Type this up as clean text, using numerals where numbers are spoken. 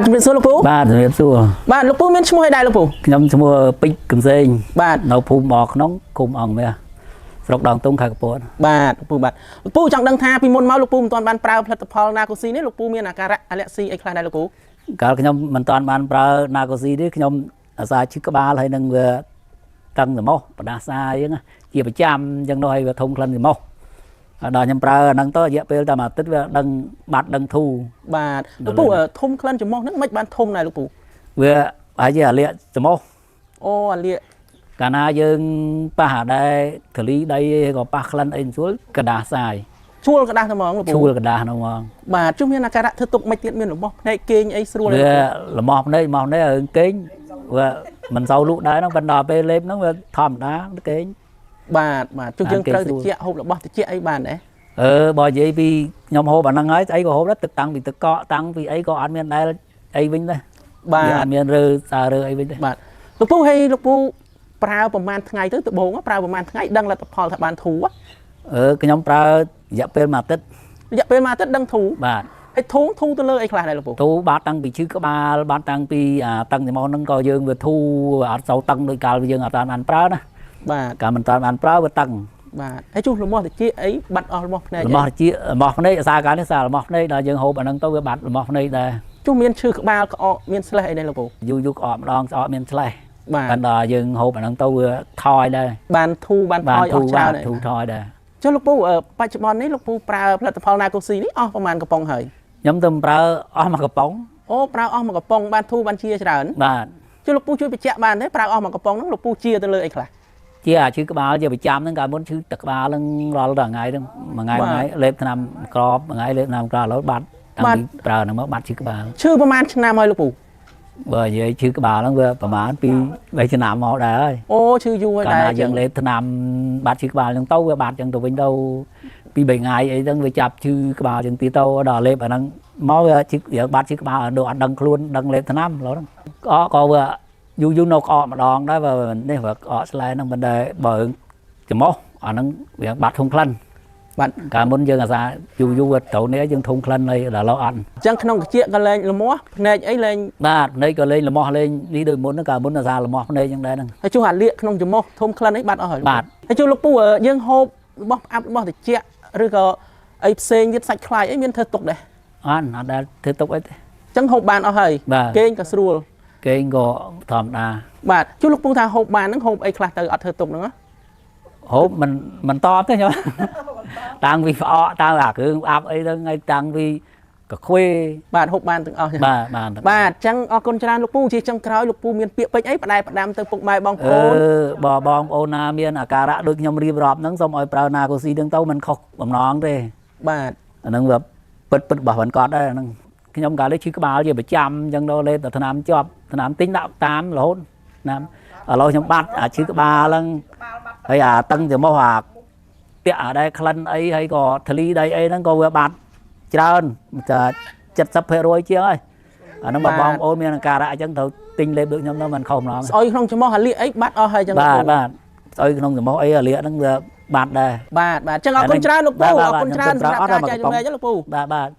ជំរាបសួរលោកពូបាទជំរាបសួរបាទលោកពូមានឈ្មោះអីដែរលោកពូខ្ញុំឈ្មោះពេជ្រកំសែងបាទនៅភូមិមកក្នុងគុំអង្គមាសស្រុកដងតុងខេត្តកំពតបាទលោកពូចង់ដឹងថាពីមុនមកលោកពូមិនទាន់បានប្រើផលិតផលណាកូស៊ីនេះលោកពូមានអាការៈអាឡែស៊ីអីខ្លះដែរលោកពូកាលខ្ញុំមិនទាន់បានប្រើណាកូស៊ីនេះខ្ញុំអាសាឈឺក្បាលហើយនឹងវាតឹងសម្ោះបដាសាអញ្ចឹងជាប្រចាំអញ្ចឹងនោះឲ្យវាធំក្លិនសម្ោះដល់ខ្ញុំប្រើអាហ្នឹងទៅរយៈពេលតែមួយអាទិត្យវាដឹងបាត់ដឹងធូរបាទលោកពូធំក្លិនច្រមុះហ្នឹងមិនបានធំដែរលោកពូវាហើយជាអាលៀកច្រមុះអូអាលៀកកាលណាយើងប៉ះអាដែរកលីដីក៏ប៉ះក្លិនអីស្រួលกระดาษសាយជួលกระดาษហ្មងលោកពូជួលกระดาษហ្នឹងហ្មងបាទជុំមានអាការៈធ្វើទុកមិនទៀតមានរបស់ភ្នែកគេងអីស្រួលវាលំអស់ភ្នែកមកនេះរឿងគេងវាមិនសូវលក់ដែរហ្នឹងប៉ុន្តែពេលលេបហ្នឹងវាធម្មតាគេងបាទជុំយើងត្រូវតិចហូបរបស់តិចអីបានដែរបើនិយាយពីខ្ញុំហូបអាហ្នឹងហើយស្អីក៏ហូបដែរទឹកតាំងពីទឹកកកតាំងពីអីក៏អត់មានដែលអីវិញដែរបាទអត់មានរើសាររើអីវិញដែរបាទលោកពូហើយលោកពូប្រើប្រហែលថ្ងៃទៅដំបូងប្រើប្រហែលថ្ងៃដឹងលទ្ធផលថាបានធូរខ្ញុំប្រើរយៈពេលមួយអាទិត្យដឹងធូរបាទហើយធូរទៅលើអីខ្លះដែរលោកពូធូរបាត់តាំងពីឈឺក្បាលបាត់តាំងពីតឹងច្រមុះហ្នឹងក៏យើងវាធូរអត់សូវតឹងដោយកាលយើងអត់បានប្រើណាបាទកាលមិនតាន់បានប្រើវាតឹងបាទហើយជុះលមាស់តិចអីបាត់អស់លមាស់ភ្នែកលមាស់តិចលមាស់ភ្នែកអាសាកាលនេះសារលមាស់ភ្នែកដល់យើងហូបអាហ្នឹងទៅវាបាត់លមាស់ភ្នែកដែរជុះមានឈឺក្បាលក្អកមានស្លេះអីដែរលោកពូយូរក្អកម្ដងស្អកមានស្លេះបាទដល់យើងហូបអាហ្នឹងទៅវាថយដែរបានធូរបានថយអស់ច្រើនធូរថយដែរចុះលោកពូបច្ចុប្បន្ននេះលោកពូប្រើផលិតផលណាកូស៊ីនេះអស់ប្រហែលកំប៉ុងហើយខ្ញុំទៅប្រើអស់មួយកំប៉ុងអូប្រើអស់មួយកំប៉ុងបានធូរបានជាច្រើនបាទចុះលោកពូជួយបញ្ជាក់បានទេប្រើអស់មួយកំប៉ុងហ្នឹងលោកពូជាទៅលើអីខ្លះជាឈឺក្បាលជាប្រចាំហ្នឹងកាលមុនឈឺទឹកក្បាលហ្នឹងរាល់ថ្ងៃហ្នឹងមួយថ្ងៃលេបថ្នាំក្របមួយថ្ងៃលេបថ្នាំក្របឥឡូវបាត់តាំងពីប្រើហ្នឹងមកបាត់ឈឺក្បាលឈឺប្រហែលឆ្នាំហើយលោកពូបើនិយាយឈឺក្បាលហ្នឹងវាប្រហែលពី3ឆ្នាំមកដែរហើយអូឈឺយូរហើយដែរយើងលេបថ្នាំបាត់ឈឺក្បាលហ្នឹងទៅវាបាត់ចឹងទៅវិញទៅពី3ថ្ងៃអីហ្នឹងវាចាប់ឈឺក្បាលចឹងទៀតទៅដល់លេបអាហ្នឹងមកវាឈឺយើងបាត់ឈឺក្បាលដូចអត់ដឹងខ្លួនដឹងលេបថ្នាំឡូវហ្នឹងក៏វាយូរនៅក្អកម្ដងដែរបើនេះវាក្អកស្លែហ្នឹងមិនដែរបើច្រមុះអាហ្នឹងវាបាត់ធំក្លិនបាទកាលមុនយើងអាសាយូរទៅនេះយើងធំក្លិនហើយដល់ឡូវអត់អញ្ចឹងក្នុងកាជាក៏លែងលមាស់ភ្នែកអីលែងបាទភ្នែកក៏លែងលមាស់លែងនេះដូចមុនហ្នឹងកាលមុនអាសាលមាស់ភ្នែកចឹងដែរហ្នឹងហើយជួអាលៀកក្នុងច្រមុះធំក្លិនអីបាត់អស់ហើយបាទហើយជួលោកពូយើងហូបរបស់ផ្អាប់របស់តិចឬក៏អីផ្សេងទៀតសាច់ខ្លាយអីមានធ្វើទុកដែរអត់ដែលធ្វើទុកអីទេអញ្ចឹងហូបបានអស់ហើយគេងក៏ស្រួលគេងក៏ធម្មតាបាទជួលោកពូថាហូបបានហ្នឹងហូបអីខ្លះទៅអត់ធ្វើទុកហ្នឹងហូបមិនតបទេខ្ញុំតាំងពីផ្អកតាំងអាគ្រឿងអាប់អីទៅថ្ងៃតាំងពីកខ្វេបាទហូបបានទាំងអស់បាទអញ្ចឹងអរគុណច្រើនលោកពូជាចុងក្រោយលោកពូមានពាក្យពេចន៍អីផ្ដាំទៅពុកម៉ែបងប្អូនបើបងប្អូនណាមានអាការៈដូចខ្ញុំរៀបរាប់ហ្នឹងសូមឲ្យប្រើណាកូស៊ីហ្នឹងទៅមិនខុសបំណងទេបាទអាហ្នឹងវាពិតរបស់មិនគាត់ដែរហ្នឹងខ្ញុំកាលនេះឈឺក្បាលជាប្រចាំអញ្ចឹងដល់លេបតែថ្នាំជាប់ថ្នាំទិញដាក់តាមរហូតណាឥឡូវខ្ញុំបាត់អាឈឺក្បាលហ្នឹងហើយអាតឹងច្រមុះអាពាក់អាដែរក្លិនអីហើយក៏ធ្លីដីអីហ្នឹងក៏វាបាត់ច្រើនតែ70% ជាងហើយអាហ្នឹងបងប្អូនមានអាការៈអញ្ចឹងត្រូវទិញលេបដូចខ្ញុំទៅមិនខុសម្ដងស្អុយក្នុងច្រមុះអាលៀកអីបាត់អស់ហើយអញ្ចឹងបាទស្អុយក្នុងច្រមុះអីអាលៀកហ្នឹងវាបាត់ដែរបាទអញ្ចឹងអរគុណច្រើនលោកពូអរគុណច្រើនសម្រាប់ការចែករំលែកលោកពូបាទ